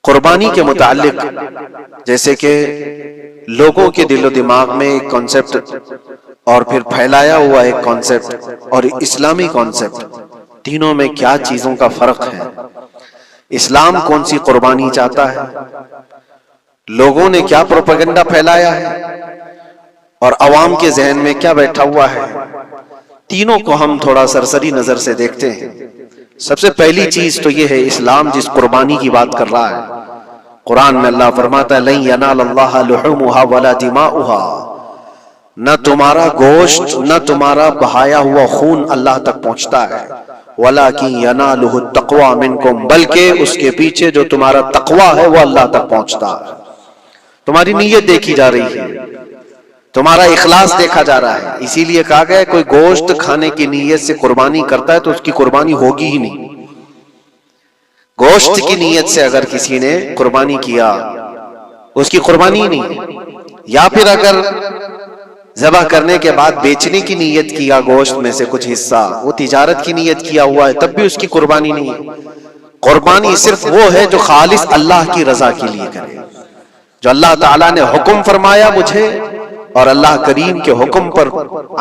قربانی کے متعلق جیسے کہ لوگوں کے دل و دماغ میں ایک کانسیپٹ اور پھر پھیلایا ہوا ایک کانسیپٹ اور اسلامی کانسیپٹ، تینوں میں کیا چیزوں کا فرق ہے؟ اسلام کون سی قربانی چاہتا ہے؟ لوگوں نے کیا پروپیگنڈا پھیلایا ہے اور عوام کے ذہن میں کیا بیٹھا ہوا ہے؟ تینوں کو ہم تھوڑا سرسری نظر سے دیکھتے ہیں۔ سب سے پہلی چیز تو یہ ہے، اسلام جس قربانی کی بات کر رہا ہے، قرآن میں اللہ فرماتا ہے لن ینال اللہ لحومها ولا دماؤها، نہ تمہارا گوشت نہ تمہارا بہایا ہوا خون اللہ تک پہنچتا ہے، ولکن ینالہ التقوی منکم، بلکہ اس کے پیچھے جو تمہارا تقوی ہے وہ اللہ تک پہنچتا ہے۔ تمہاری نیت دیکھی جا رہی ہے، تمہارا اخلاص دیکھا جا رہا ہے۔ اسی لیے کہا گیا ہے کوئی گوشت کھانے کی نیت سے قربانی کرتا ہے تو اس کی قربانی ہوگی ہی نہیں۔ گوشت کی نیت سے اگر کسی نے قربانی کیا اس کی قربانی ہی نہیں، یا پھر اگر ذبح کرنے کے بعد بیچنے کی نیت کیا گوشت میں سے کچھ حصہ، وہ تجارت کی نیت کیا ہوا ہے، تب بھی اس کی قربانی نہیں ہے۔ قربانی صرف وہ ہے جو خالص اللہ کی رضا کے لیے کرے، جو اللہ تعالیٰ نے حکم فرمایا مجھے اور اللہ کریم کے حکم پر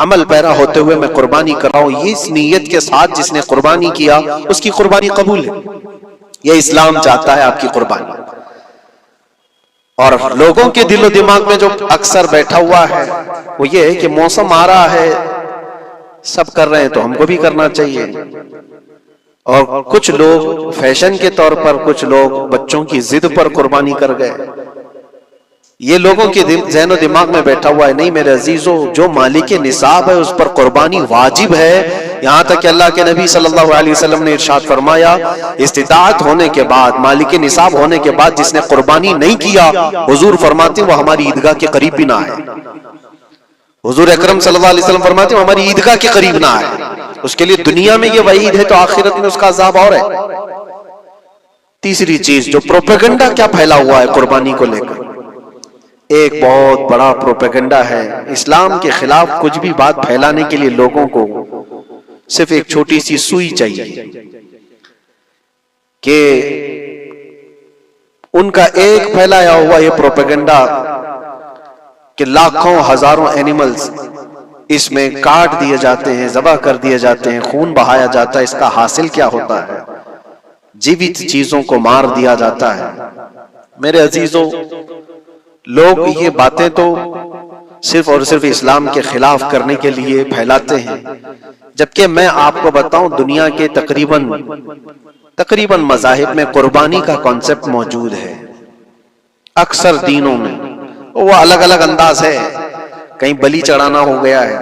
عمل پیرا ہوتے ہوئے میں قربانی کر رہا ہوں، اس نیت کے ساتھ جس نے قربانی کیا اس کی قربانی قبول ہے۔ یہ اسلام چاہتا ہے آپ کی قربانی۔ اور لوگوں کے دل و دماغ میں جو اکثر بیٹھا ہوا ہے وہ یہ ہے کہ موسم آ رہا ہے، سب کر رہے ہیں تو ہم کو بھی کرنا چاہیے، اور کچھ لوگ فیشن کے طور پر، کچھ لوگ بچوں کی ضد پر قربانی کر گئے۔ یہ لوگوں کے ذہن و دماغ میں بیٹھا ہوا ہے۔ نہیں میرے عزیزو، جو مالک نصاب ہے اس پر قربانی واجب ہے، یہاں تک کہ اللہ کے نبی صلی اللہ علیہ وسلم نے ارشاد فرمایا استطاعت ہونے کے بعد، مالک نصاب ہونے کے بعد جس نے قربانی نہیں کیا، حضور فرماتے وہ ہماری عیدگاہ کے قریب بھی نہ آئے۔ حضور اکرم صلی اللہ علیہ وسلم فرماتے ہیں ہماری عیدگاہ کے قریب نہ آئے۔ اس کے لیے دنیا میں یہ وعید ہے تو آخرت میں اس کا عذاب اور ہے۔ تیسری چیز جو پروپیگنڈا کیا پھیلا ہوا ہے قربانی کو لے کر، ایک بہت بڑا پروپیگنڈا ہے۔ اسلام کے خلاف کچھ بھی بات پھیلانے کے لیے لوگوں کو صرف ایک چھوٹی سی سوئی چاہیے کہ ان کا ایک پھیلایا ہوا یہ پروپیگنڈا کہ لاکھوں ہزاروں اینیملز اس میں کاٹ دیے جاتے ہیں، ذبح کر دیے جاتے ہیں، خون بہایا جاتا ہے، اس کا حاصل کیا ہوتا ہے؟ جیوت چیزوں کو مار دیا جاتا ہے۔ میرے عزیزوں، لوگ یہ باتیں تو صرف اور صرف اسلام کے خلاف کرنے کے لیے پھیلاتے ہیں، جبکہ میں آپ کو بتاؤں دنیا کے تقریباً مذاہب میں قربانی کا کانسیپٹ موجود ہے۔ اکثر دینوں میں وہ الگ الگ انداز ہے، کہیں بلی چڑھانا ہو گیا ہے،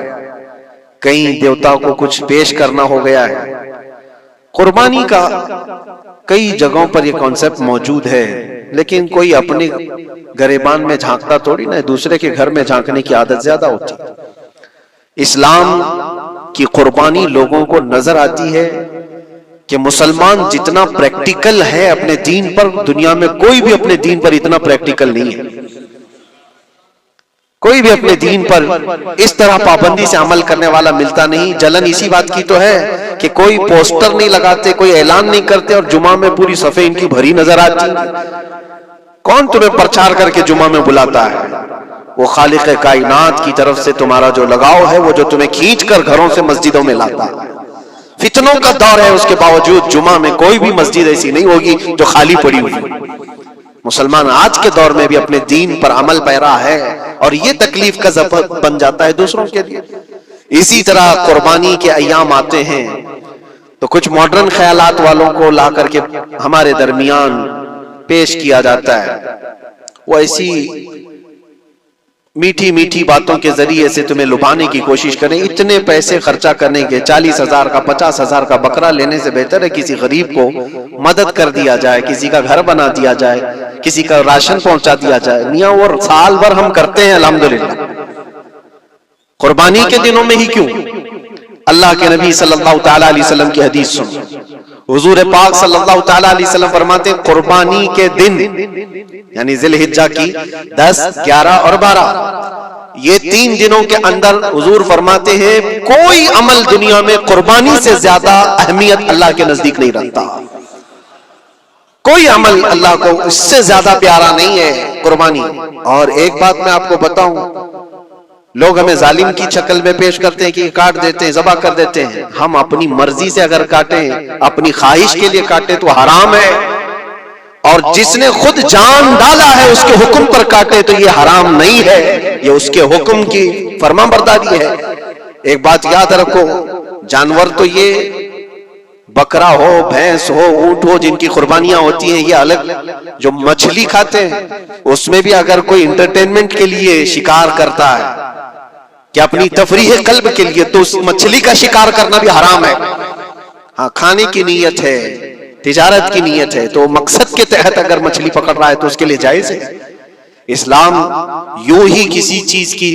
کہیں دیوتا کو کچھ پیش کرنا ہو گیا ہے۔ قربانی کا کئی جگہوں پر یہ کانسیپٹ موجود ہے، لیکن کوئی اپنے گریبان میں جھانکتا تھوڑی نہ، دوسرے کے گھر میں جھانکنے کی عادت زیادہ ہوتی ہے۔ اسلام کی قربانی لوگوں کو نظر آتی ہے کہ مسلمان جتنا پریکٹیکل ہے اپنے دین پر، دنیا میں کوئی بھی اپنے دین پر اتنا پریکٹیکل نہیں ہے۔ کوئی بھی اپنے دین پر اس طرح پابندی سے عمل کرنے والا ملتا نہیں۔ جلن اسی بات کی تو ہے کہ کوئی پوسٹر نہیں لگاتے، کوئی اعلان نہیں کرتے، اور جمعہ میں پوری صفحے ان کی بھری نظر آتی۔ کون تمہیں پرچار کر کے جمعہ میں بلاتا ہے؟ وہ خالق کائنات کی طرف سے تمہارا جو لگاؤ ہے، وہ جو تمہیں کھینچ کر گھروں سے مسجدوں میں لاتا ہے۔ فتنوں کا دور ہے، اس کے باوجود جمعہ میں کوئی بھی مسجد ایسی نہیں ہوگی جو خالی پڑی ہوئی۔ مسلمان آج کے دور میں بھی اپنے دین پر عمل پیرا ہے، اور یہ تکلیف کا سبب بن جاتا ہے دوسروں کے لیے۔ اسی طرح قربانی کے ایام آتے ہیں تو کچھ ماڈرن خیالات والوں کو لا کر کے ہمارے درمیان پیش کیا جاتا ہے۔ وہ ایسی میٹھی میٹھی باتوں کے ذریعے سے تمہیں لبھانے کی کوشش کریں۔ اتنے پیسے خرچہ کرنے کے، 40,000 کا 50,000 کا بکرا لینے سے بہتر ہے کسی غریب کو مدد کر دیا جائے، کسی کا گھر بنا دیا جائے، کسی کا راشن پہنچا دیا جائے۔ میاں وہ سال بھر ہم کرتے ہیں الحمدللہ، قربانی کے دنوں میں ہی کیوں؟ اللہ کے نبی صلی اللہ تعالیٰ علیہ وسلم کی حدیث سن، حضور پاک صلی اللہ تعالیٰ علیہ وسلم فرماتے ہیں قربانی کے دن، یعنی ذی الحجہ کی 10، 11 اور 12، یہ 3 دنوں کے اندر حضور فرماتے ہیں کوئی عمل دنیا میں قربانی سے زیادہ اہمیت اللہ کے نزدیک نہیں رکھتا۔ کوئی عمل اللہ کو اس سے زیادہ پیارا نہیں ہے قربانی. اور ایک بات میں آپ کو بتاؤں، لوگ ہمیں ظالم کی شکل میں پیش کرتے ہیں کہ کاٹ دیتے ہیں، ذبح کر دیتے ہیں. ہم اپنی مرضی سے اگر کاٹیں، اپنی خواہش کے لیے کاٹیں تو حرام ہے، اور جس نے خود جان ڈالا ہے اس کے حکم پر کاٹے تو یہ حرام نہیں ہے، یہ اس کے حکم کی فرمانبرداری ہے. ایک بات یاد رکھو، جانور تو یہ بکرا ہو، بھینس ہو، اونٹ ہو، جن کی قربانیاں ہوتی ہیں یہ الگ. جو مچھلی کھاتے ہیں اس میں بھی اگر کوئی انٹرٹینمنٹ کے لیے شکار کرتا ہے کہ اپنی تفریح قلب کے لیے، تو اس مچھلی کا شکار کرنا بھی حرام ہے. ہاں، کھانے کی نیت ہے، تجارت کی نیت ہے، تو مقصد کے تحت اگر مچھلی پکڑ رہا ہے تو اس کے لیے جائز ہے. اسلام یوں ہی کسی چیز کی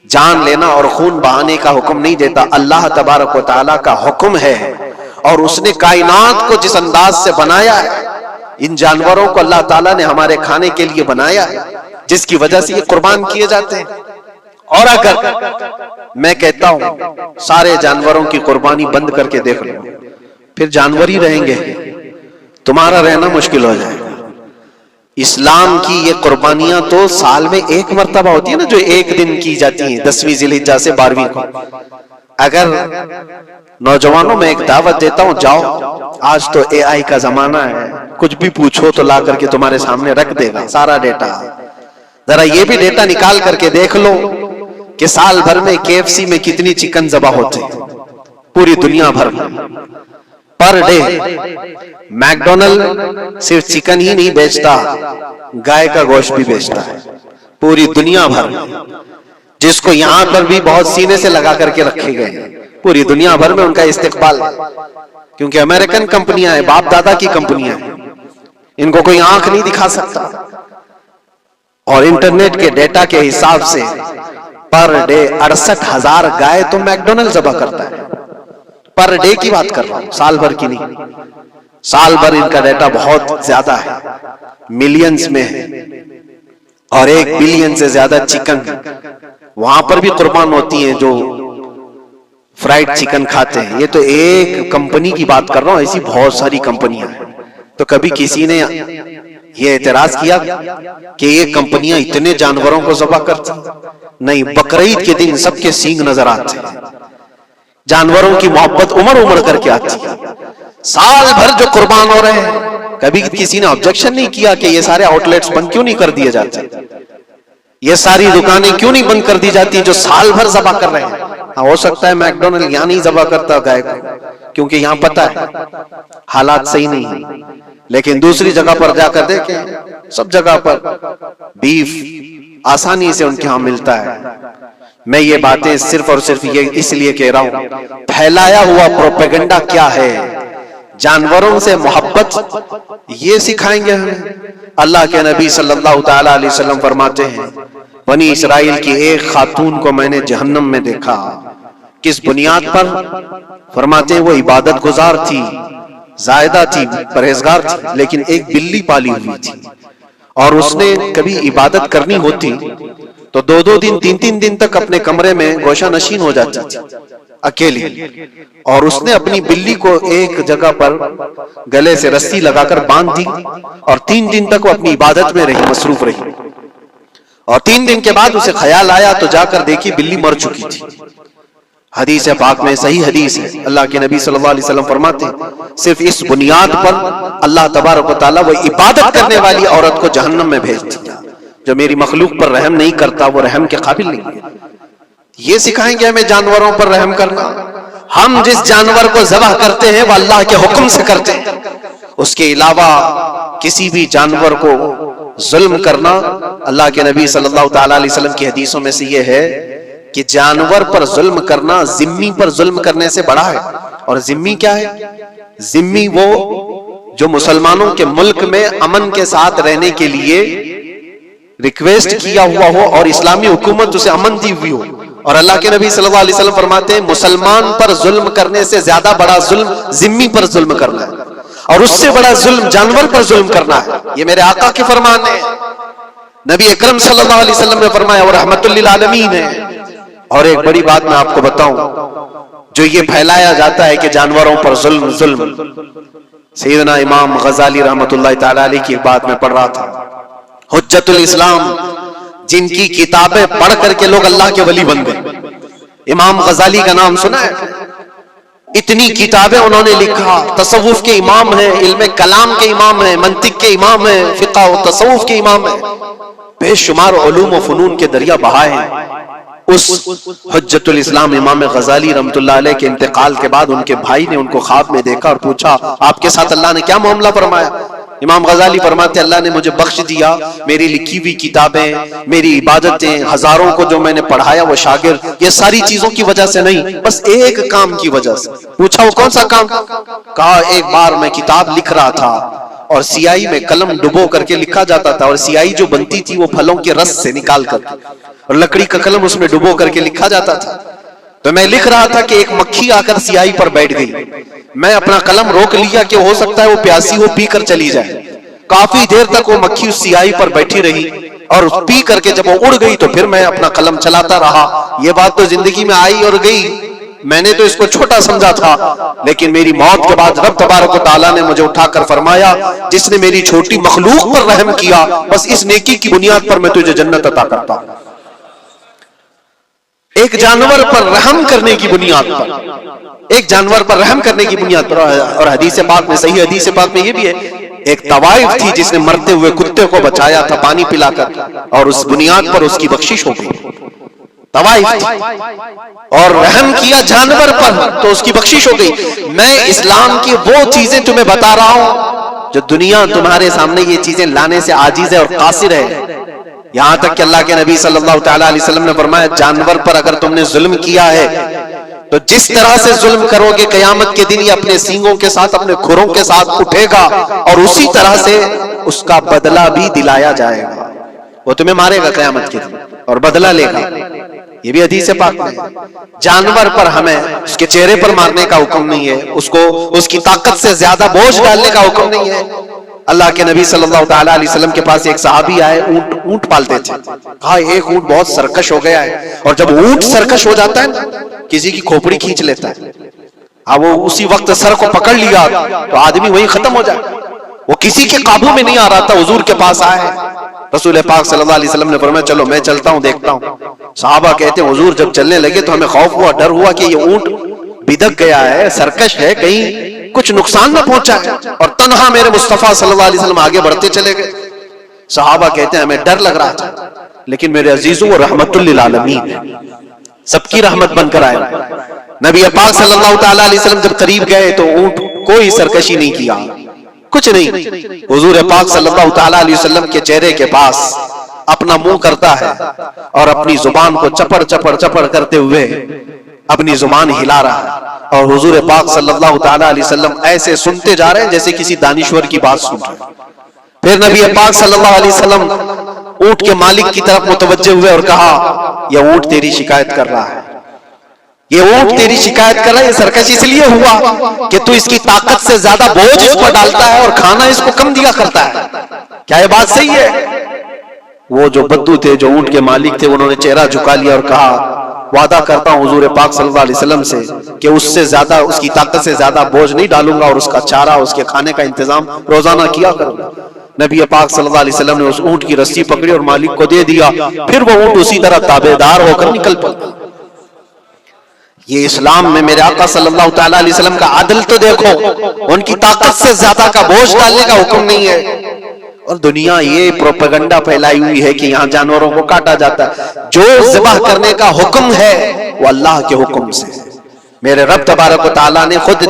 جان لینا اور خون بہانے کا حکم نہیں دیتا. اللہ تبارک و تعالیٰ کا حکم ہے، اور اس نے کائنات کو جس انداز سے بنایا ہے، ان جانوروں کو اللہ تعالیٰ نے ہمارے کھانے کے لیے بنایا ہے، جس کی وجہ سے یہ قربان کیے جاتے ہیں. اور اگر میں کہتا ہوں سارے جانوروں کی قربانی بند کر کے دیکھ لو، پھر جانور ہی رہیں گے، تمہارا رہنا مشکل ہو جائے گا. اسلام کی یہ قربانیاں تو سال میں ایک مرتبہ ہوتی ہے نا، جو ایک دن کی جاتی ہیں، 10ویں ذی الحجہ سے 12ویں کو. اگر نوجوانوں میں ایک دعوت دیتا ہوں، جاؤ، آج تو اے آئی کا زمانہ ہے، کچھ بھی پوچھو تو لا کر کے تمہارے سامنے رکھ دے گا سارا ڈیٹا. ذرا یہ بھی ڈیٹا نکال کر کے دیکھ لو کہ سال بھر میں KFC میں کتنی چکن ذبح ہوتے ہیں پوری دنیا بھر میں پر ڈے. میکڈونلڈ صرف چکن ہی نہیں بیچتا، گائے کا گوشت بھی بیچتا ہے پوری دنیا بھر میں، جس کو یہاں پر بھی بہت سینے سے لگا کر کے رکھے گئے ہیں. پوری دنیا بھر میں ان کا استقبال ہے، کیونکہ امریکن کمپنیاں ہیں، باپ دادا کی کمپنیاں ہیں، ان کو کوئی آنکھ نہیں دکھا سکتا. اور انٹرنیٹ کے ڈیٹا کے حساب سے پر ڈے 68,000 گائے تو میکڈونلڈ ذبح کرتا ہے. پر ڈے کی بات کر رہا ہوں، سال بھر کی نہیں. سال بھر ان کا ڈیٹا بہت زیادہ ہے، ملینز میں ہے، اور 1 بلین سے زیادہ چکن وہاں پر بھی قربان ہوتی ہیں جو فرائیڈ چکن کھاتے ہیں. یہ تو ایک کمپنی کی بات کر رہا ہوں، ایسی بہت ساری کمپنیاں ہیں. تو کبھی کسی نے یہ اعتراض کیا کہ یہ کمپنیاں اتنے جانوروں کو ذبح کرتی؟ نہیں، بقرعید کے دن سب کے سینگ نظر آتے ہیں، جانوروں کی محبت عمر کر کے آتی ہے. سال بھر جو قربان ہو رہے ہیں، کبھی کسی نے آبجیکشن نہیں کیا کہ یہ سارے آؤٹ لیٹس بند کیوں نہیں کر دیے جاتے، یہ ساری دکانیں کیوں نہیں بند کر دی جاتی جو سال بھر ذبح کر رہے ہیں. ہاں، ہو سکتا ہے میکڈونلڈ یہاں نہیں ذبح کرتا گائے کو، کیونکہ یہاں پتہ ہے حالات صحیح نہیں ہیں، لیکن دوسری جگہ پر جا کر دیکھیں، سب جگہ پر بیف آسانی سے ان کے ہاں ملتا ہے. میں یہ باتیں صرف اور صرف یہ اس لیے کہہ رہا ہوں، پھیلایا ہوا پروپیگنڈا کیا ہے. جانوروں سے محبت یہ سکھائیں گے ہمیں. اللہ کے نبی صلی اللہ تعالی علیہ وسلم فرماتے ہیں، بنی اسرائیل کی ایک خاتون کو میں نے جہنم میں دیکھا. کس بنیاد پر؟ فرماتے ہیں وہ عبادت گزار تھی، زاہدہ تھی، پرہیزگار تھی، لیکن ایک بلی پالی ہوئی تھی، اور اس نے کبھی عبادت کرنی ہوتی تو 2 دن 3 دن تک اپنے کمرے میں گوشہ نشین ہو جاتی تھی اکیلی، اور اس نے اپنی بلی کو ایک جگہ پر گلے سے رسی لگا کر باندھ دی، اور 3 دن تک وہ اپنی عبادت میں رہی، مصروف رہی. اور 3 دن کے بعد اسے خیال آیا تو جا کر دیکھی بلی مر چکی تھی. حدیث پاک میں صحیح حدیث ہے، اللہ کے نبی صلی اللہ علیہ وسلم فرماتے ہیں صرف اس بنیاد پر اللہ تبارک و تعالیٰ وہ عبادت کرنے والی عورت کو جہنم میں بھیج دیا. جو میری مخلوق پر رحم نہیں کرتا وہ رحم کے قابل نہیں ہے. یہ سکھائیں گے ہمیں جانوروں پر رحم کرنا. ہم جس جانور کو ذبح کرتے ہیں وہ اللہ کے حکم سے کرتے ہیں، اس کے علاوہ کسی بھی جانور کو ظلم کرنا، اللہ کے نبی صلی اللہ تعالی علیہ وسلم کی حدیثوں میں سے یہ ہے کہ جانور پر ظلم کرنا ذمی پر ظلم کرنے سے بڑا ہے. اور ذمی کیا ہے؟ ذمی وہ جو مسلمانوں کے ملک میں امن کے ساتھ رہنے کے لیے ریکویسٹ کیا ہوا ہو اور اسلامی حکومت اسے امن دی ہوئی ہو. اور اللہ کے نبی صلی اللہ علیہ وسلم فرماتے ہیں مسلمان پر ظلم کرنے سے زیادہ بڑا ظلم ذمی پر ظلم کرنا ہے، اور اس سے بڑا ظلم جانور پر ظلم کرنا ہے. یہ میرے آقا کے فرمان ہے. نبی اکرم صلی اللہ علیہ وسلم نے فرمایا وہ رحمت للعالمین ہے. اور ایک بڑی بات میں آپ کو بتاؤں، جو یہ پھیلایا جاتا ہے کہ جانوروں پر ظلم، سیدنا امام غزالی رحمت اللہ تعالی علیہ کی ایک بات میں پڑھ رہا تھا، حجت الاسلام جن کی کتابیں پڑھ کر کے لوگ اللہ کے ولی بن گئے. امام غزالی کا نام سنا ہے؟ اتنی کتابیں انہوں نے لکھا، تصوف کے امام ہیں، علم کلام کے امام ہیں، منطق کے امام ہیں، فقہ و تصوف کے امام ہیں، بے شمار علوم و فنون کے دریا بہائے ہیں. اس حجت الاسلام امام غزالی رحمت اللہ علیہ کے انتقال کے بعد ان کے بھائی نے ان کو خواب میں دیکھا اور پوچھا آپ کے ساتھ اللہ نے کیا معاملہ فرمایا؟ امام غزالی فرماتے اللہ نے مجھے بخش دیا، میری لکھی ہوئی کتابیں، میری عبادتیں، ہزاروں کو جو میں نے پڑھایا وہ شاگرد، یہ ساری چیزوں کی وجہ سے نہیں، بس ایک کام کی وجہ سے. پوچھا وہ کون سا کام؟ کہا ایک بار میں کتاب لکھ رہا تھا اور سیاہی میں قلم ڈبو کر کے لکھا جاتا تھا، اور سیاہی جو بنتی تھی وہ پھلوں کے رس سے نکال کر اور لکڑی کا قلم اس میں ڈبو کر کے لکھا جاتا تھا. تو میں لکھ رہا تھا کہ ایک مکھی آ کر سیاہی پر بیٹھ گئی، میں اپنا قلم روک لیا کہ ہو سکتا ہے وہ پیاسی ہو پی کر چلی جائے. کافی دیر تک وہ مکھی اس سیاہی پر بیٹھی رہی اور پی کر کے جب وہ اڑ گئی تو پھر میں اپنا قلم چلاتا رہا. یہ بات تو زندگی میں آئی اور گئی، میں نے تو اس کو چھوٹا سمجھا تھا، لیکن میری موت کے بعد رب تبارک و تعالیٰ نے مجھے اٹھا کر فرمایا جس نے میری چھوٹی مخلوق پر رحم کیا بس اس نیکی کی بنیاد پر میں تجھے جنت عطا کرتا ہوں. ایک جانور پر رحم کرنے کی بنیاد پر، ایک جانور پر رحم کرنے کی بنیاد پر. اور حدیث پاک میں، صحیح حدیث پاک میں یہ بھی ہے، ایک طوائف تھی جس نے مرتے ہوئے کتے کو بچایا تھا پانی پلا کر، اور اس بنیاد پر اس کی بخشش ہو گئی. طوائف تھی اور رحم کیا جانور پر تو اس کی بخشش ہو گئی. میں اسلام کی وہ چیزیں تمہیں بتا رہا ہوں جو دنیا تمہارے سامنے یہ چیزیں لانے سے عاجز ہے اور قاصر ہے. یہاں تک کہ اللہ کے نبی صلی اللہ تعالی علیہ وسلم نے فرمایا جانور پر اگر تم نے ظلم کیا ہے تو جس طرح سے ظلم کرو گے قیامت کے دن یہ اپنے سینگوں کے ساتھ اپنے کھروں کے ساتھ اٹھے گا اور اسی طرح سے اس کا بدلہ بھی دلایا جائے گا. وہ تمہیں مارے گا قیامت کے دن اور بدلہ لے گا. یہ بھی حدیث پاک میں. جانور پر ہمیں اس کے چہرے پر مارنے کا حکم نہیں ہے، اس کو اس کی طاقت سے زیادہ بوجھ ڈالنے کا حکم نہیں ہے. اللہ کے نبی صلی اللہ تعالی علیہ وسلم کے پاس ایک صحابی آئے، اونٹ پالتے تھے. کہا ایک اونٹ بہت سرکش ہو گیا ہے، اور جب اونٹ سرکش ہو جاتا ہے نا کسی کی کھوپڑی کھینچ لیتا ہے، وہ اسی وقت سر کو پکڑ لیا تو آدمی وہیں ختم ہو جائے. وہ کسی کے قابو میں نہیں آ رہا تھا، حضور کے پاس آئے. رسول پاک صلی اللہ علیہ وسلم نے فرمایا چلو میں چلتا ہوں دیکھتا ہوں. صحابہ کہتے ہیں حضور جب چلنے لگے تو ہمیں خوف ہوا، ڈر ہوا کہ یہ اونٹ بدک گیا ہے، سرکش ہے، کہیں کچھ نقصان نہ پہنچا ہے. اور تنہا میرے مصطفیٰ صلی اللہ علیہ وسلم آگے بڑھتے چلے گئے. صحابہ کہتے ہیں ہمیں ڈر لگ رہا تھا، لیکن میرے عزیزوں وہ رحمت للعالمین ہے، سب کی رحمت بن کر آئے. نبی پاک صلی اللہ تعالی علیہ وسلم جب قریب گئے تو اونٹ کوئی سرکشی نہیں کیا، کچھ نہیں. حضور پاک صلی اللہ تعالی علیہ وسلم کے چہرے کے پاس اپنا منہ کرتا ہے اور اپنی زبان کو چپڑ چپڑ چپڑ کرتے ہوئے اپنی زبان ہلا رہا ہے. اور حضور پاک صلی اللہ تعالی علیہ وسلم ایسے سنتے جا رہے ہیں جیسے کسی دانشور کی بات سن رہے ہیں. پھر نبی پاک صلی اللہ علیہ وسلم اونٹ کے مالک کی طرف متوجہ ہوئے اور کہا یہ اونٹ تیری شکایت کر رہا ہے، یہ اونٹ تیری شکایت کر رہا ہے. یہ سرکش اس لیے ہوا کہ تو اس کی طاقت سے زیادہ بوجھ اس پر ڈالتا ہے اور کھانا اس کو کم دیا کرتا ہے. کیا یہ بات صحیح ہے؟ وہ جو بدو تھے، جو اونٹ کے مالک تھے، انہوں نے چہرہ جھکا لیا اور کہا وعدہ کرتا ہوں حضور پاک صلی اللہ علیہ وسلم سے کہ اس سے زیادہ، اس کی طاقت سے زیادہ بوجھ نہیں ڈالوں گا اور اس کا چارہ، اس کے کھانے کا انتظام روزانہ کیا کروں گا. نبی پاک صلی اللہ علیہ وسلم نے اس اونٹ کی رسی پکڑی اور مالک کو دے دیا. پھر وہ اونٹ اسی طرح تابعدار ہو کر نکل پڑا. یہ اسلام میں میرے آقا صلی اللہ تعالی علیہ وسلم کا عدل تو دیکھو، ان کی طاقت سے زیادہ کا بوجھ ڈالنے کا حکم نہیں ہے. اور دنیا یہ پروپیگنڈا پھیلائی ہوئی ہے کہ یہاں جانوروں کو کاٹا جاتا ہے. جو ذبح کرنے کا حکم ہے وہ اللہ کے حکم سے. میرے رب تبارک و تعالیٰ نے خود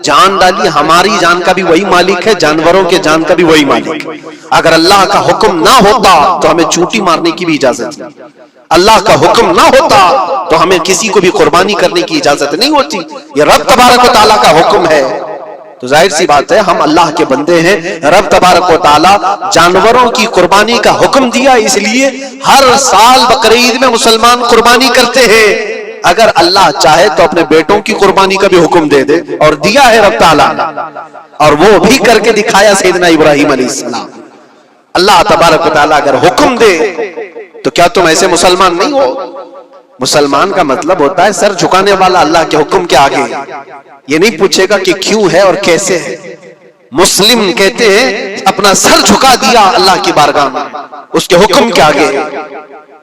جان ڈالی، ہماری جان کا بھی وہی مالک ہے، جانوروں کے جان کا بھی وہی مالک ہے. اگر اللہ کا حکم نہ ہوتا تو ہمیں چونٹی مارنے کی بھی اجازت نہیں. اللہ کا حکم نہ ہوتا تو ہمیں کسی کو بھی قربانی کرنے کی اجازت نہیں ہوتی. یہ رب تبارک و تعالیٰ کا حکم ہے. تو ظاہر سی بات ہے ہم اللہ کے بندے ہیں. رب تبارک و تعالیٰ جانوروں کی قربانی کا حکم دیا، اس لیے ہر سال بقرعید میں مسلمان قربانی کرتے ہیں. اگر اللہ چاہے تو اپنے بیٹوں کی قربانی کا بھی حکم دے دے، اور دیا ہے رب تعالیٰ، اور وہ بھی کر کے دکھایا سیدنا ابراہیم علیہ السلام. اللہ تبارک و تعالیٰ اگر حکم دے تو کیا تم ایسے مسلمان نہیں ہو؟ مسلمان کا مطلب ہوتا ہے سر جھکانے والا اللہ کے حکم کے آگے. یہ نہیں پوچھے گا کہ کیوں ہے اور کیسے ہے. مسلم کہتے ہیں اپنا سر جھکا دیا اللہ کی بارگاہ میں، اس کے حکم کے آگے۔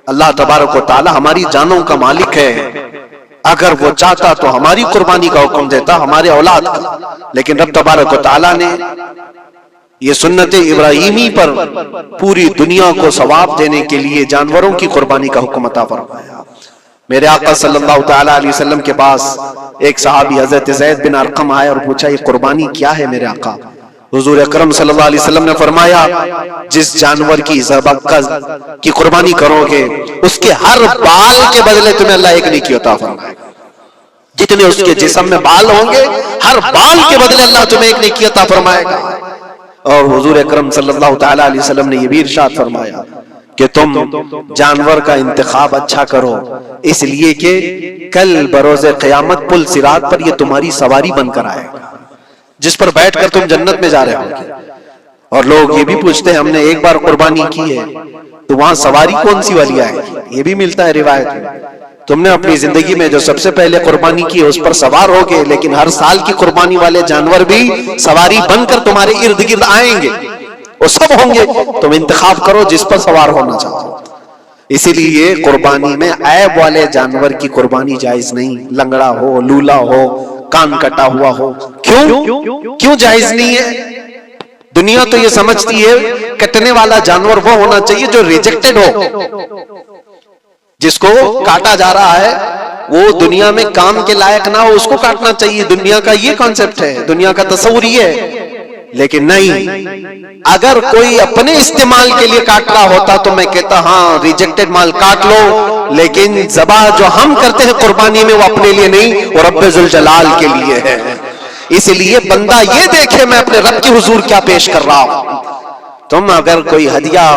اللہ تبارک و تعالی ہماری جانوں کا مالک ہے، اگر وہ چاہتا تو ہماری قربانی کا حکم دیتا، ہمارے اولاد کا، لیکن رب تبارک و تعالی نے یہ سنت ابراہیمی پر پوری دنیا کو ثواب دینے کے لیے جانوروں کی قربانی کا حکم عطا فرمایا۔ میرے آقا صلی اللہ تعالی علیہ وسلم کے پاس ایک صحابی حضرت زید بن ارقم آئے اور پوچھا یہ قربانی کیا ہے میرے آقا؟ حضور اکرم صلی اللہ علیہ وسلم نے فرمایا جس جانور کی ذبح کی قربانی کرو گے اس کے ہر بال کے بدلے تمہیں اللہ ایک نیکی عطا فرمائے گا، جتنے اس کے جسم میں بال ہوں گے ہر بال کے بدلے اللہ تمہیں ایک نیکی عطا فرمائے گا۔ اور حضور اکرم صلی اللہ تعالی علیہ وسلم نے یہ بھی ارشاد فرمایا کہ تم جانور کا انتخاب اچھا کرو، اس لیے کہ کل بروز قیامت پل صراط پر یہ تمہاری سواری بن کر آئے گا جس پر بیٹھ کر تم جنت میں جا رہے ہو گے۔ اور لوگ یہ بھی پوچھتے ہیں ہم نے ایک بار قربانی کی ہے تو وہاں سواری کون سی والی آئے گی؟ یہ بھی ملتا ہے روایت میں، تم نے اپنی زندگی میں جو سب سے پہلے قربانی کی ہے اس پر سوار ہوگے، لیکن ہر سال کی قربانی والے جانور بھی سواری بن کر تمہارے ارد گرد آئیں گے، وہ سب ہوں گے، تم انتخاب کرو جس پر سوار ہونا چاہو۔ اسی لیے قربانی میں عیب والے جانور کی قربانی جائز نہیں، لنگڑا ہو، لولا ہو، کان کٹا ہوا ہو۔ کیوں جائز نہیں ہے؟ دنیا تو یہ سمجھتی ہے کٹنے والا جانور وہ ہونا چاہیے جو ریجیکٹڈ ہو، جس کو کاٹا جا رہا ہے وہ دنیا میں کام کے لائق نہ ہو، اس کو کاٹنا چاہیے۔ دنیا کا یہ کانسیپٹ ہے، دنیا کا تصور یہ ہے، لیکن نہیں، اگر کوئی اپنے استعمال کے لیے کاٹ رہا ہوتا تو میں کہتا ہاں ریجیکٹڈ مال کاٹ لو، لیکن ذبح جو ہم کرتے ہیں قربانی میں وہ اپنے لیے نہیں، وہ رب ذوالجلال کے لیے ہے۔ اس لیے بندہ یہ دیکھے میں اپنے رب کے حضور کیا پیش کر رہا ہوں۔ تم اگر کوئی ہدیہ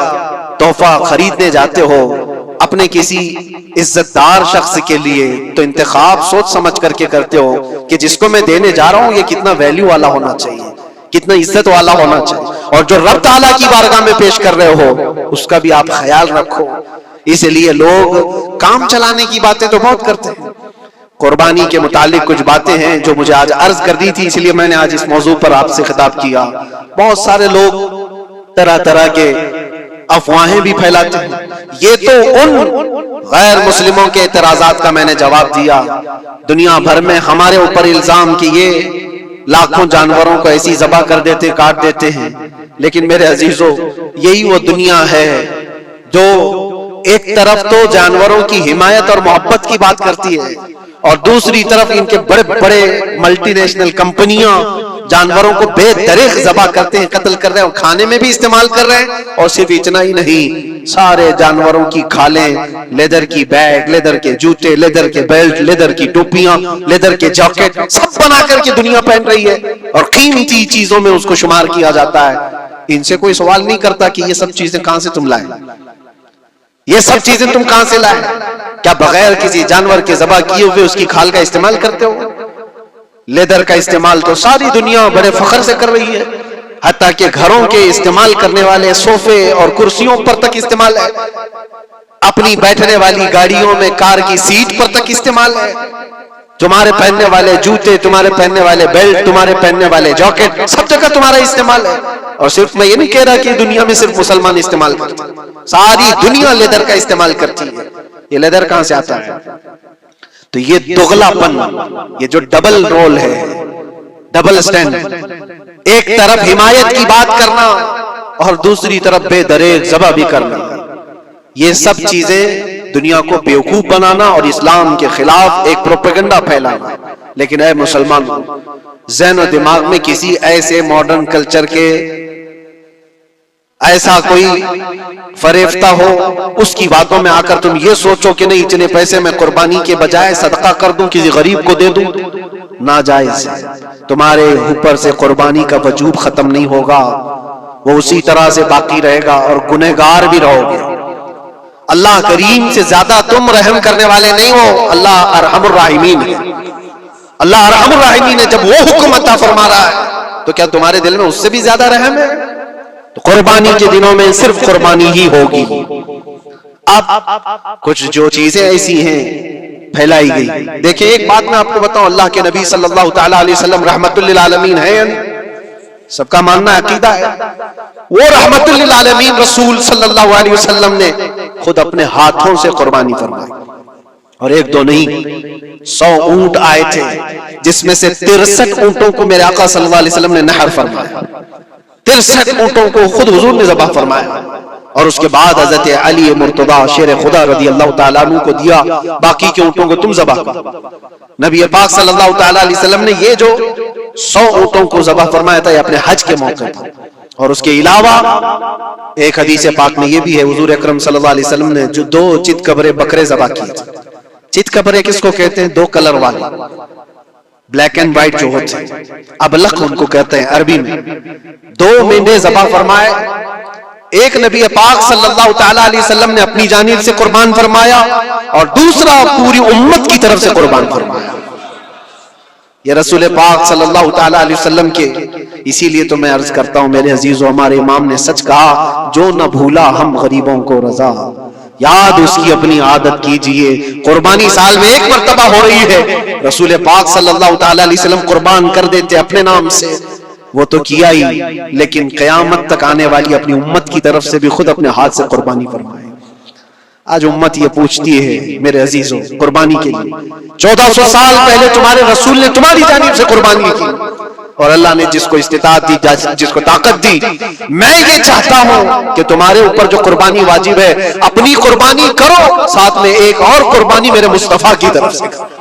تحفہ خریدنے جاتے ہو اپنے کسی عزت دار شخص کے لیے تو انتخاب سوچ سمجھ کر کے کرتے ہو کہ جس کو میں دینے جا رہا ہوں یہ کتنا ویلیو والا ہونا چاہیے، کتنا عزت والا ہونا چاہیے، اور جو رب تعالیٰ کی بارگاہ میں پیش کر رہے ہو اس کا بھی آپ خیال رکھو۔ اس لیے لوگ کام چلانے کی باتیں تو بہت کرتے ہیں، قربانی کے متعلق کچھ باتیں ہیں جو مجھے آج عرض کر دی تھی، اس لیے میں نے آج اس موضوع پر آپ سے خطاب کیا۔ بہت سارے لوگ طرح طرح کے افواہیں بھی پھیلاتے ہیں، یہ تو ان غیر مسلموں کے اعتراضات کا میں نے جواب دیا۔ دنیا بھر میں ہمارے اوپر الزام کہ یہ لاکھوں جانوروں کو ایسی ذبح کر دیتے، کاٹ دیتے ہیں، لیکن میرے عزیزو یہی وہ دنیا ہے جو ایک طرف تو جانوروں کی حمایت اور محبت کی بات کرتی ہے اور دوسری طرف ان کے بڑے بڑے ملٹی نیشنل کمپنیاں جانوروں کو بے دریغ ذبح کرتے ہیں، قتل کر رہے ہیں اور کھانے میں بھی استعمال کر رہے ہیں۔ اور صرف اتنا ہی نہیں، سارے جانوروں کی کھالیں، لیدر کی بیگ، لیدر کے جوتے، لیدر کے بیلٹ، لیدر کی ٹوپیاں، لیدر کے جاکٹ سب بنا کر کے دنیا پہن رہی ہے اور قیمتی چیزوں میں اس کو شمار کیا جاتا ہے۔ ان سے کوئی سوال نہیں کرتا کہ یہ سب چیزیں کہاں سے تم لائے، یہ سب چیزیں تم کہاں سے لائے؟ کیا بغیر کسی جانور کے ذبح کیے ہوئے اس کی کھال کا استعمال کرتے ہو؟ لیدر کا استعمال تو ساری دنیا بڑے فخر سے کر رہی ہے، حتیٰ کہ گھروں کے استعمال کرنے والے صوفے اور کرسیوں پر تک استعمال ہے، اپنی بیٹھنے والی گاڑیوں میں کار کی سیٹ پر تک استعمال ہے۔ تمہارے پہننے والے جوتے، تمہارے پہننے والے بیلٹ، تمہارے پہننے والے جاکٹ سب جگہ تمہارا استعمال ہے۔ اور صرف میں یہ نہیں کہہ رہا کہ دنیا میں صرف مسلمان استعمال کرتے ہیں، ساری دنیا لیدر کا استعمال کرتی ہے۔ یہ لیدر کہاں سے آتا ہے؟ تو یہ دغلا پن، یہ جو ڈبل رول ہے، ڈبل سٹینڈ، ایک طرف حمایت کی بات کرنا اور دوسری طرف بے دریغ ذبح بھی کرنا، یہ سب چیزیں دنیا کو بیوقوف بنانا اور اسلام کے خلاف ایک پروپیگنڈا پھیلانا۔ لیکن اے مسلمان، ذہن و دماغ میں کسی ایسے ماڈرن کلچر کے ایسا کوئی فریفتہ ہو اس کی باتوں میں آ کر تم یہ سوچو کہ نہیں اتنے پیسے میں قربانی کے بجائے صدقہ کر دوں، کسی غریب کو دے دوں، ناجائز ہے۔ تمہارے اوپر سے قربانی کا وجوب ختم نہیں ہوگا، وہ اسی طرح سے باقی رہے گا اور گنہگار بھی رہو گے۔ اللہ کریم سے زیادہ تم رحم کرنے والے نہیں ہو، اللہ ارحم الراحمین ہے۔ اللہ ارحم الراحمین ہے، جب وہ حکم عطا فرما رہا ہے تو کیا تمہارے دل میں اس سے بھی زیادہ رحم ہے؟ تو قربانی کے دنوں میں صرف قربانی ہی ہوگی۔ اب کچھ جو چیزیں ایسی ہیں پھیلائی گئی، دیکھیں ایک بات میں آپ کو بتاؤں، اللہ کے نبی صلی اللہ تعالی علیہ وسلم رحمت للعالمین ہیں، سب کا ماننا عقیدہ ہے. وہ رحمت للعالمین رسول صلی اللہ علیہ وسلم نے خود اپنے ہاتھوں سے قربانی فرمائی. اور ایک دو نہیں، 100 اونٹ آئے تھے، جس میں سے 63 اونٹوں کو میرے آقا صلی اللہ علیہ وسلم نے نحر فرمایا. 63 اونٹوں کو خود حضور نے ذبح فرمایا. اور اس کے بعد حضرت علی مرتضی شیر خدا رضی اللہ تعالیٰ عنہ کو دیا، باقی کے اونٹوں کو تم ذبح کرو. نبی پاک صلی اللہ تعالیٰ علیہ وسلم نے یہ جو 100 اونٹوں کو ذبح فرمایا تھا، یہ اپنے حج کے موقع پر. اور اس کے علاوہ ایک حدیث پاک میں یہ بھی ہے، حضور اکرم صلی اللہ علیہ وسلم نے جو 2 چت کبرے بکرے ذبح کیے تھے. چت کبرے کس کو کہتے ہیں؟ 2 کلر والے، بلیک اینڈ وائٹ جو ہوتے ہیں، ابلق ان کو کہتے ہیں عربی میں. 2 مینڈے ذبح فرمائے. ایک نبی پاک صلی اللہ تعالیٰ علیہ وسلم نے اپنی جانب سے قربان فرمایا، اور دوسرا پوری امت کی طرف سے قربان فرمایا. یہ رسول پاک صلی اللہ تعالیٰ علیہ وسلم کے، اسی لیے تو میں عرض کرتا ہوں میرے عزیزو، ہمارے امام نے سچ کہا، جو نہ بھولا ہم غریبوں کو رضا، یاد اس کی اپنی عادت کیجئے. قربانی سال میں 1 مرتبہ ہو رہی ہے، رسول پاک صلی اللہ تعالیٰ علیہ وسلم قربان کر دیتے اپنے نام سے، وہ تو کیا ہی، لیکن قیامت تک آنے والی اپنی امت کی طرف سے بھی خود اپنے ہاتھ سے قربانی فرمائے. آج امت یہ پوچھتی ہے میرے عزیزوں، قربانی کے لیے 1400 سال پہلے تمہارے رسول نے تمہاری جانب سے قربانی کی، اور اللہ نے جس کو استطاعت دی، جس کو طاقت دی. میں یہ چاہتا ہوں کہ تمہارے اوپر جو قربانی واجب ہے، اپنی قربانی کرو، ساتھ میں ایک اور قربانی میرے مصطفیٰ کی طرف سے کرو،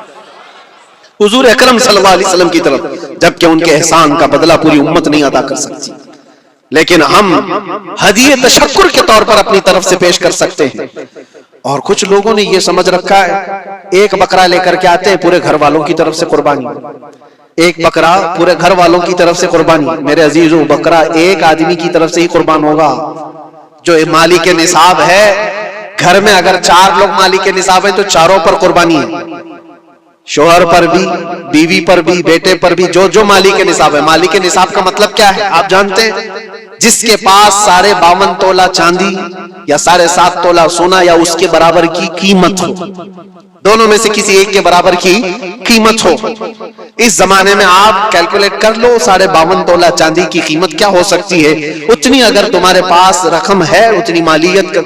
حضور اکرم صلی اللہ علیہ وسلم کی طرف. جبکہ ان کے احسان کا بدلہ پوری امت نہیں ادا کر سکتی، لیکن ہم ہدیہ تشکر کے طور پر اپنی طرف سے پیش کر سکتے ہیں. اور کچھ لوگوں نے یہ سمجھ رکھا ہے، ایک بکرا لے کر کے آتے ہیں، پورے گھر والوں کی طرف سے قربانی، ایک بکرا پورے گھر والوں کی طرف سے قربانی. میرے عزیزو، بکرا ایک آدمی کی طرف سے ہی قربان ہوگا جو مالک نصاب ہے. گھر میں اگر 4 لوگ مالک نصاب ہیں تو چاروں پر قربانی ہے، شوہر پر بھی، بیوی پر بھی، بیٹے پر بھی، جو مالک نصاب ہے. مالک نصاب کا مطلب کیا ہے آپ جانتے ہیں؟ جس کے پاس 52.5 تولہ چاندی یا 7.5 تولہ سونا یا اس کے برابر کی قیمت ہو، دونوں میں سے کسی ایک کے برابر کی قیمت ہو. اس زمانے میں آپ کیلکولیٹ کر لو 52.5 تولہ چاندی کی قیمت کیا ہو سکتی ہے. اتنی اگر تمہارے پاس رقم ہے، اتنی مالیت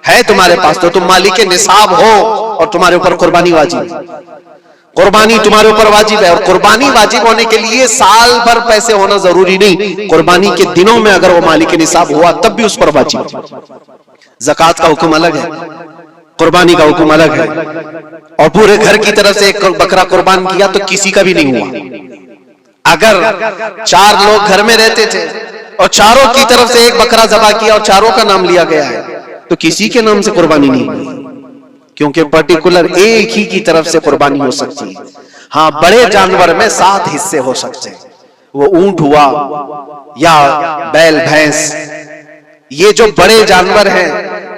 ہے تمہارے پاس، تو تم مالک نصاب ہو اور تمہارے اوپر قربانی واجب ہے. قربانی تمہارے اوپر واجب ہے، اور قربانی واجب ہونے کے لیے سال بھر پیسے ہونا ضروری نہیں. قربانی کے دنوں میں اگر وہ مالک نصاب ہوا تب بھی اس پر واجب ہے. زکوٰۃ کا حکم الگ ہے، قربانی کا حکم الگ ہے. اور پورے گھر کی طرف سے ایک بکرا قربان کیا تو کسی کا بھی نہیں ہوا. اگر 4 لوگ گھر میں رہتے تھے اور چاروں کی طرف سے ایک بکرا ذبح کیا اور چاروں کا نام لیا گیا ہے تو کسی کے نام سے قربانی نہیں ہوئی، کیونکہ پرٹیکولر ایک ہی کی طرف سے قربانی ہو سکتی ہے. ہاں، بڑے جانور میں 7 حصے ہو سکتے ہیں، وہ اونٹ ہوا یا بیل بھینس، یہ جو بڑے جانور ہیں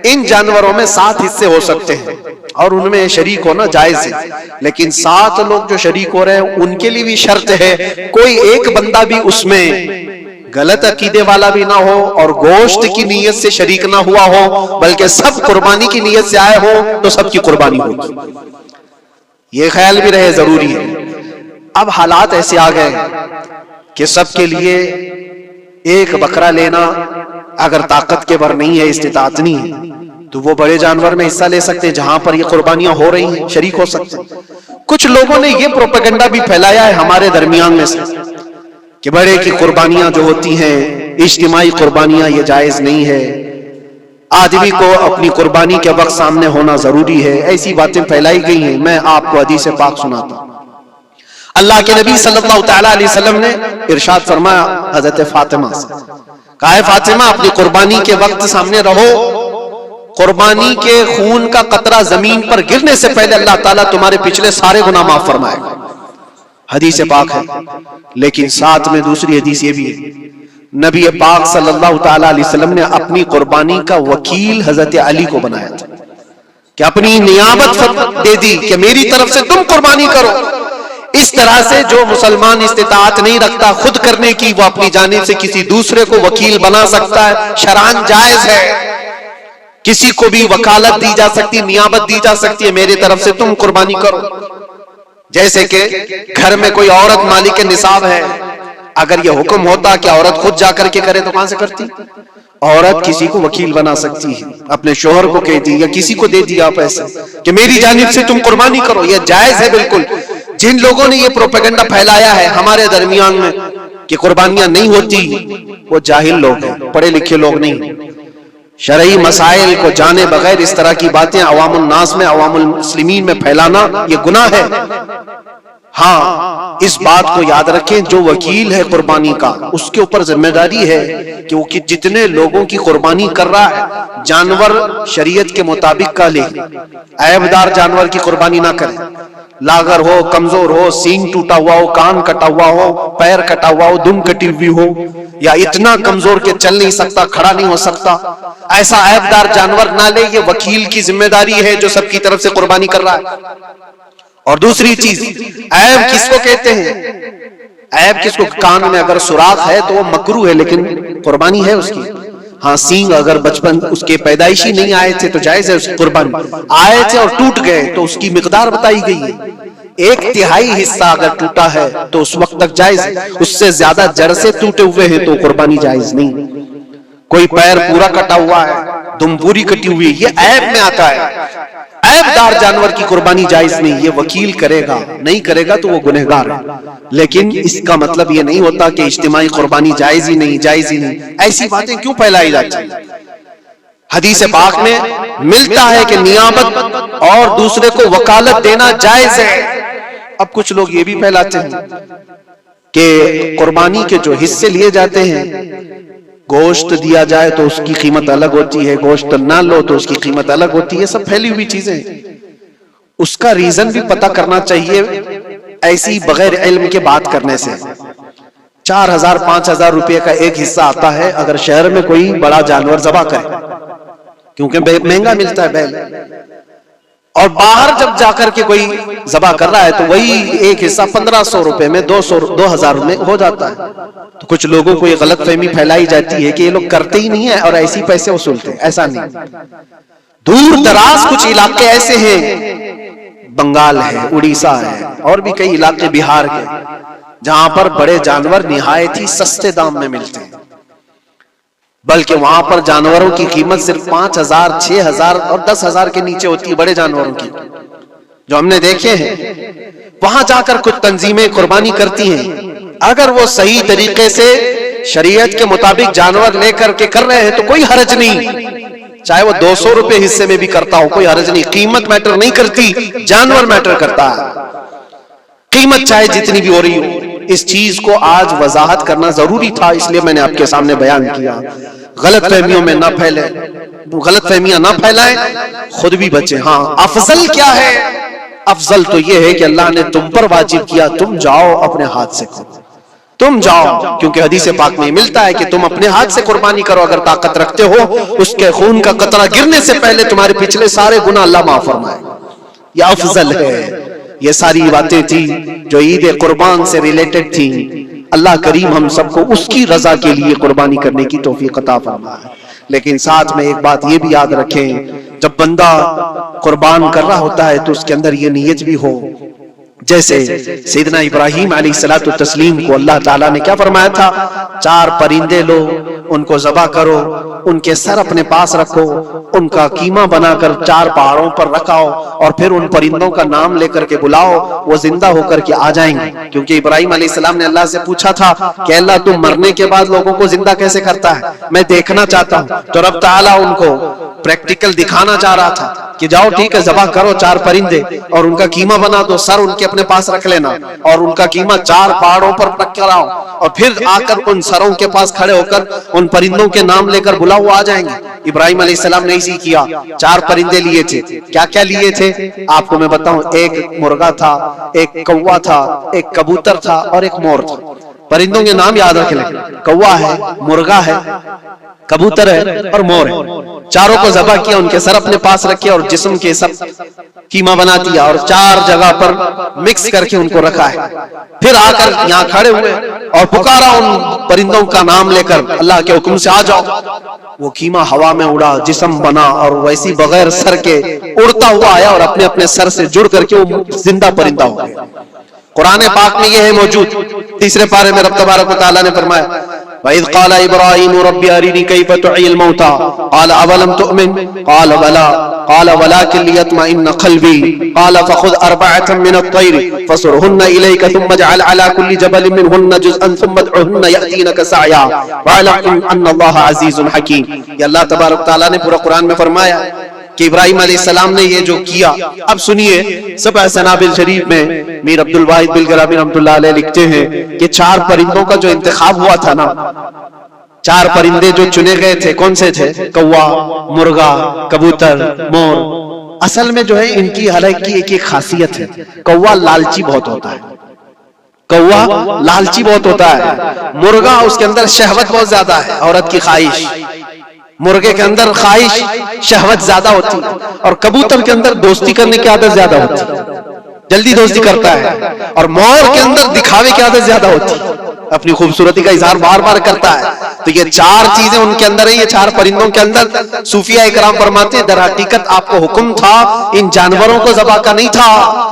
ان جانوروں میں 7 حصے ہو سکتے ہیں، اور ان میں شریک ہونا جائز ہے. لیکن 7 لوگ جو شریک ہو رہے ہیں ان کے لیے بھی شرط ہے، کوئی ایک بندہ بھی اس میں غلط عقیدے والا بھی نہ ہو اور گوشت کی نیت سے شریک نہ ہوا ہو، بلکہ سب قربانی کی نیت سے آئے ہو تو سب کی قربانی ہوگی. یہ خیال بھی رہے ضروری ہے. اب حالات ایسے آ گئے کہ سب کے لیے ایک بکرا لینا اگر طاقت کے بھر نہیں ہے، استطاعت نہیں ہے، تو وہ بڑے جانور میں حصہ لے سکتے ہیں جہاں پر یہ قربانیاں ہو رہی ہیں، شریک ہو سکتے ہیں. کچھ لوگوں نے یہ پروپیگنڈا بھی پھیلایا ہے ہمارے درمیان میں سے کہ بڑے کی قربانیاں جو ہوتی ہیں اجتماعی قربانیاں، یہ جائز نہیں ہے، آدمی کو اپنی قربانی کے وقت سامنے ہونا ضروری ہے. ایسی باتیں پھیلائی گئی ہیں. میں آپ کو حدیث پاک سناتا ہوں. اللہ کے نبی صلی اللہ تعالیٰ علیہ وسلم نے ارشاد فرمایا حضرت فاطمہ سے، کہا ہے فاطمہ اپنی قربانی کے وقت سامنے رہو، قربانی کے خون کا قطرہ زمین پر گرنے سے پہلے اللہ تعالیٰ تمہارے پچھلے سارے گناہ معاف فرمائے گا. حدیث پاک ہے. لیکن ساتھ میں دوسری حدیث یہ بھی ہے، نبی پاک صلی اللہ تعالیٰ علیہ وسلم نے اپنی قربانی کا وکیل حضرت علی کو بنایا تھا کہ اپنی نیابت دے دی کہ میری طرف سے تم قربانی کرو. اس طرح سے جو مسلمان استطاعت نہیں رکھتا خود کرنے کی، وہ اپنی جانب سے کسی دوسرے کو وکیل بنا سکتا ہے. شرعاً جائز ہے، کسی کو بھی وکالت دی جا سکتی، نیابت دی جا سکتی ہے، میری طرف سے تم قربانی کرو. جیسے کہ گھر میں کوئی عورت مالک نصاب ہے، اگر یہ حکم ہوتا کہ عورت خود جا کر کے کرے تو کہاں سے کرتی؟ عورت کسی کو وکیل بنا سکتی ہے، اپنے شوہر کو کہتی یا کسی کو دے دیا پیسے کہ میری جانب سے تم قربانی کرو، یہ جائز ہے بالکل۔ جن لوگوں نے یہ پروپیگنڈا پھیلایا ہے ہمارے درمیان میں کہ قربانیاں نہیں ہوتی، وہ جاہل لوگ ہیں، پڑھے لکھے لوگ نہیں۔ شرعی مسائل کو جانے بغیر اس طرح کی باتیں عوام الناس میں، عوام المسلمین میں پھیلانا یہ گناہ ہے۔ ہاں اس بات کو یاد رکھیں، جو وکیل ہے قربانی کا اس کے اوپر ذمہ داری ہے کہ وہ جتنے لوگوں کی قربانی کر رہا ہے جانور شریعت کے مطابق کا لے، عیب دار جانور کی قربانی نہ کرے، لاغر ہو، کمزور ہو، سینگ ٹوٹا ہوا ہو، کان کٹا ہوا ہو، پیر کٹا ہوا ہو، دم کٹی ہوئی ہو، یا اتنا کمزور کہ چل نہیں سکتا، کھڑا نہیں ہو سکتا، ایسا عیب دار جانور نہ لے۔ یہ وکیل کی ذمہ داری ہے جو سب کی طرف سے قربانی کر رہا ہے۔ اور دوسری چیز، عیب کس کو کہتے ہیں؟ عیب کس کو؟ کان میں اگر سوراخ ہے تو وہ مکروہ ہے لیکن قربانی ہے اس کی۔ ہاں سینگ اگر بچپن اس کے پیدائشی نہیں آئے تھے تو جائز ہے اس کی قربانی، آئے تھے اور ٹوٹ گئے تو اس کی مقدار بتائی گئی ہے، 1/3 حصہ اگر ٹوٹا ہے تو اس وقت تک جائز ہے، اس سے زیادہ جڑ سے ٹوٹے ہوئے ہیں تو قربانی جائز نہیں۔ کوئی پیر پورا کٹا ہوا ہے، دم پوری کٹی ہوئی ہے، یہ عیب میں آتا ہے۔ عیب دار جانور کی قربانی جائز نہیں، یہ وکیل کرے گا، نہیں کرے گا تو وہ گنہگار ہے۔ لیکن اس کا مطلب یہ نہیں ہوتا کہ اجتماعی قربانی جائز ہی نہیں، جائز ہی نہیں۔ ایسی باتیں کیوں پھیلائی جاتی ہیں؟ حدیث پاک میں ملتا ہے کہ نیابت اور دوسرے کو وکالت دینا جائز ہے۔ اب کچھ لوگ یہ بھی پھیلاتے ہیں کہ قربانی کے جو حصے لیے جاتے ہیں، گوشت دیا جائے تو اس کی قیمت الگ ہوتی ہے، گوشت نہ لو تو اس کی قیمت الگ ہوتی ہے، سب پھیلی ہوئی چیزیں ہیں۔ اس کا ریزن بھی پتہ کرنا چاہیے، ایسی بغیر علم کے بات کرنے سے۔ 4000 5000 روپے کا ایک حصہ آتا ہے اگر شہر میں کوئی بڑا جانور ذبح کرے، کیونکہ مہنگا ملتا ہے بیل، اور باہر جب جا کر کے کوئی ذبح کر رہا ہے تو وہی ایک حصہ 1500 روپے میں 2000 میں ہو جاتا ہے۔ تو کچھ لوگوں کو یہ غلط فہمی پھیلائی جاتی ہے کہ یہ لوگ کرتے ہی نہیں ہیں اور ایسی پیسے وصولتے ہیں، ایسا نہیں۔ دور دراز کچھ علاقے ایسے ہیں، بنگال ہے، اڑیسہ ہے، اور بھی کئی علاقے بہار کے، جہاں پر بڑے جانور نہایت ہی سستے دام میں ملتے ہیں، بلکہ وہاں پر جانوروں کی قیمت صرف 5000 6000 اور 10000 کے نیچے ہوتی ہے، بڑے جانوروں کی جو ہم نے دیکھے ہیں۔ وہاں جا کر کچھ تنظیمیں قربانی کرتی ہیں، اگر وہ صحیح طریقے سے شریعت کے مطابق جانور لے کر کے کر رہے ہیں تو کوئی حرج نہیں، چاہے وہ 200 روپے حصے میں بھی کرتا ہو کوئی حرج نہیں۔ قیمت میٹر نہیں کرتی، جانور میٹر کرتا ہے، قیمت چاہے جتنی بھی ہو رہی ہو۔ اس چیز کو آج وضاحت کرنا ضروری تھا، اس لیے میں نے آپ کے سامنے بیان کیا۔ غلط فہمیوں میں نہ پھیلے، غلط فہمیاں نہ پھیلائیں، خود بھی بچیں۔ ہاں افضل کیا ہے؟ افضل تو یہ ہے کہ اللہ نے تم پر واجب کیا، تم جاؤ اپنے ہاتھ سے کرو، تم جاؤ، کیونکہ حدیث پاک میں ملتا ہے کہ تم اپنے ہاتھ سے قربانی کرو اگر طاقت رکھتے ہو، اس کے خون کا قطرہ گرنے سے پہلے تمہارے پچھلے سارے گناہ اللہ معاف فرمائے۔ یہ افضل ہے۔ یہ ساری باتیں تھی جو عید قربان سے ریلیٹڈ تھی۔ اللہ کریم ہم سب کو اس کی رضا کے لیے قربانی کرنے کی توفیق عطا فرمائے۔ لیکن ساتھ میں ایک بات یہ بھی یاد رکھیں، جب بندہ قربان کر رہا ہوتا ہے تو اس کے اندر یہ نیت بھی ہو، جیسے سیدنا ابراہیم علیہ الصلوۃ والتسلیم کو اللہ تعالیٰ نے کیا فرمایا تھا؟ 4 پرندے لو، ان کو ذبح کرو، ان کے سر اپنے پاس رکھو، ان کا قیمہ بنا کر 4 پہاڑوں پر رکھاؤ، اور پھر ان پرندوں کا نام لے کر کے بلاؤ، وہ زندہ ہو کر کے آ جائیں گے۔ کیونکہ ابراہیم علیہ السلام نے اللہ سے پوچھا تھا کہ اللہ تم مرنے کے بعد لوگوں کو زندہ کیسے کرتا ہے، میں دیکھنا چاہتا ہوں۔ تو رب تعالیٰ ان کو پریکٹیکل دکھانا چاہ رہا تھا کہ جاؤ ٹھیک ہے ذبح کرو 4 پرندے اور ان کا قیمہ بنا دو، سر ان کے اپنے پاس رکھ لینا، اور ان کا قیمہ 4 پہاڑوں پر رکھ کر آؤ، اور پھر آ کر ان سروں کے پاس کھڑے ہو کر ان پرندوں کے نام لے کر بلاؤ، وہ آ جائیں گے۔ ابراہیم علیہ السلام نے اسی کیا، 4 پرندے لیے تھے۔ کیا کیا لیے تھے آپ کو میں بتاؤں، ایک مرغا تھا، ایک کوا تھا، ایک کبوتر تھا، اور ایک مور تھا۔ پرندوں کے نام یاد رکھ لیں، کوا ہے، مرغا ہے، کبوتر ہے اور مور ہے۔ چاروں کو ذبح کیا، ان کے سر اپنے پاس رکھے اور جسم کے سب قیمہ بنا دیا، اور 4 جگہ پر مکس کر کے ان کو رکھا ہے۔ پھر آ کر یہاں کھڑے ہوئے اور پکارا ان پرندوں کا نام لے کر، اللہ کے حکم سے آ جاؤ۔ وہ قیمہ ہوا میں اڑا، جسم بنا، اور ویسی بغیر سر کے اڑتا ہوا آیا اور اپنے اپنے سر سے جڑ کر کے وہ زندہ پرندہ ہو گیا۔ قرآن پاک میں یہ ہے موجود. تیسرے پارے میں رب تبارک و تعالیٰ نے فرمایا وَإِذْ قَالَ إِبْرَاهِيمُ رَبِّ أَرِنِي كَيْفَ تُحْيِي الْمَوْتَى قَالَ أَوَلَمْ تُؤْمِنْ قَالَ بَلَى قَالَ وَلَكِنْ لِيَطْمَئِنَّ قَلْبِي قَالَ فَخُذْ أَرْبَعَةً مِنَ الطَّيْرِ فَصُرْهُنَّ إِلَيْكَ ثُمَّ اجْعَلْ عَلَى كُلِّ جَبَلٍ مِّنْهُنَّ جُزْءًا ثُمَّ ادْعُهُنَّ يَأْتِينَكَ سَعْيًا وَاعْلَمْ أَنَّ اللَّهَ عَزِيزٌ حَكِيمٌ. یہ اللہ تبارک و تعالیٰ نے پورا قرآن میں فرمایا کہ ابراہیم علیہ السلام نے یہ جو کیا. اب سنیے سبع سنابل شریف میں میر عبد الواحد بلگرابی رحمۃ اللہ علیہ لکھتے ہیں کہ 4 پرندوں کا جو انتخاب ہوا تھا نا، 4 پرندے جو چنے گئے تھے کون سے تھے؟ کوا، مرغا، کبوتر، مور. اصل میں جو ہے ان کی ہر ایک کی ایک خاصیت ہے. کوا لالچی بہت ہوتا ہے، کوا لالچی بہت ہوتا ہے. مرغا اس کے اندر شہوت بہت زیادہ ہے، عورت کی خواہش. مرغے کے اندر خواہش شہوت زیادہ ہوتی ہے. اور کبوتر کے اندر دوستی کرنے کی عادت زیادہ ہوتی ہے، جلدی دوستی کرتا ہے. اور مور کے اندر دکھاوے کی عادت زیادہ ہوتی ہے، اپنی خوبصورتی کا اظہار بار بار کرتا ہے. تو یہ 4 چیزیں ان کے اندر ہیں، یہ 4 پرندوں کے اندر. صوفیہ اکرام فرماتے ہیں در حقیقت آپ کو حکم تھا ان جانوروں کو ذبح کا نہیں تھا.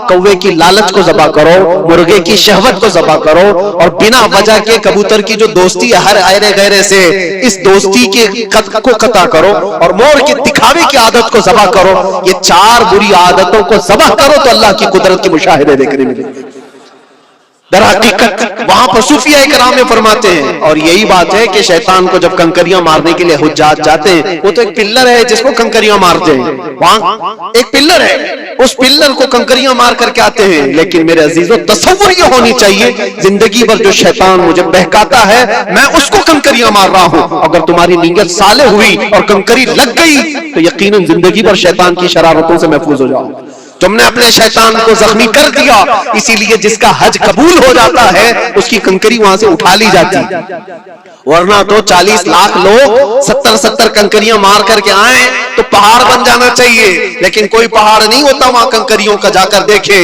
کوے کی لالچ کو ذبح کرو، مرغے کی شہوت کو ذبح کرو، اور بنا وجہ کے کبوتر کی جو دوستی ہے ہر ایرے غیرے سے، اس دوستی کے کو قطع کرو، اور مور کے دکھاوے کی عادت کو ذبح کرو. یہ 4 بری عادتوں کو ذبح کرو تو اللہ کی قدرت کے مشاہدے دیکھنے ملیں گے. در حقیقت وہاں پر صوفیہ اکرام میں فرماتے ہیں، اور یہی بات ہے کہ شیطان کو جب کنکریاں مارنے کے لیے حجاج جاتے ہیں، وہ تو ایک پلر ہے جس کو کنکریاں مارتے ہیں. وہاں ایک پلر ہے، اس پلر کو کنکریاں مار کر کے آتے ہیں. لیکن میرے عزیزو تصور یہ ہونی چاہیے زندگی بھر جو شیطان مجھے بہکاتا ہے میں اس کو کنکریاں مار رہا ہوں. اگر تمہاری نیت صالح ہوئی اور کنکری لگ گئی تو یقیناً زندگی بھر شیطان کی شرارتوں سے محفوظ ہو جاؤ. تم نے اپنے شیطان کو زخمی کر دیا، اسی لیے جس کا حج قبول ہو جاتا ہے اس کی کنکری وہاں سے اٹھا لی جاتی. ورنہ تو 40 لاکھ لوگ 70 کنکریاں مار کر کے آئیں تو پہاڑ بن جانا چاہیے، لیکن کوئی پہاڑ نہیں ہوتا وہاں کنکریوں کا. جا کر دیکھے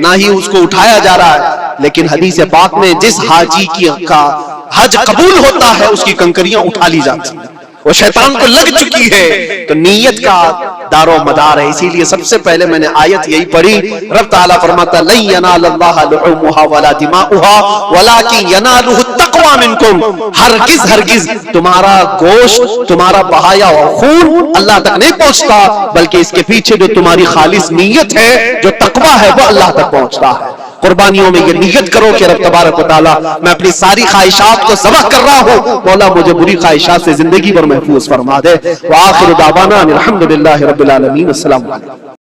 نہ ہی اس کو اٹھایا جا رہا ہے. لیکن حدیث پاک میں جس حاجی کا حج قبول ہوتا ہے اس کی کنکریاں اٹھا لی جاتی ہیں. وہ شیطان کو لگ چکی ہے. تو نیت کا دار و مدار ہے. اسی لیے سب سے پہلے میں نے آیت یہی پڑھی. رب تعالیٰ فرماتا لن ینال اللہ لحومها ولا دماؤها ولکن ینالہ التقوی منکم. ہرگز تمہارا گوشت، تمہارا بہایا ہوا خون اللہ تک نہیں پہنچتا، بلکہ اس کے پیچھے جو تمہاری خالص نیت ہے، جو تقوی ہے، وہ اللہ تک پہنچتا ہے. قربانیوں میں یہ نیت کرو کہ رب تبارک و تعالیٰ میں اپنی ساری خواہشات کو ذبح کر رہا ہوں، مولا مجھے بری خواہشات سے زندگی بھر محفوظ فرما دے. وآخر دعوانا الحمدللہ رب العالمین. السلام علیکم.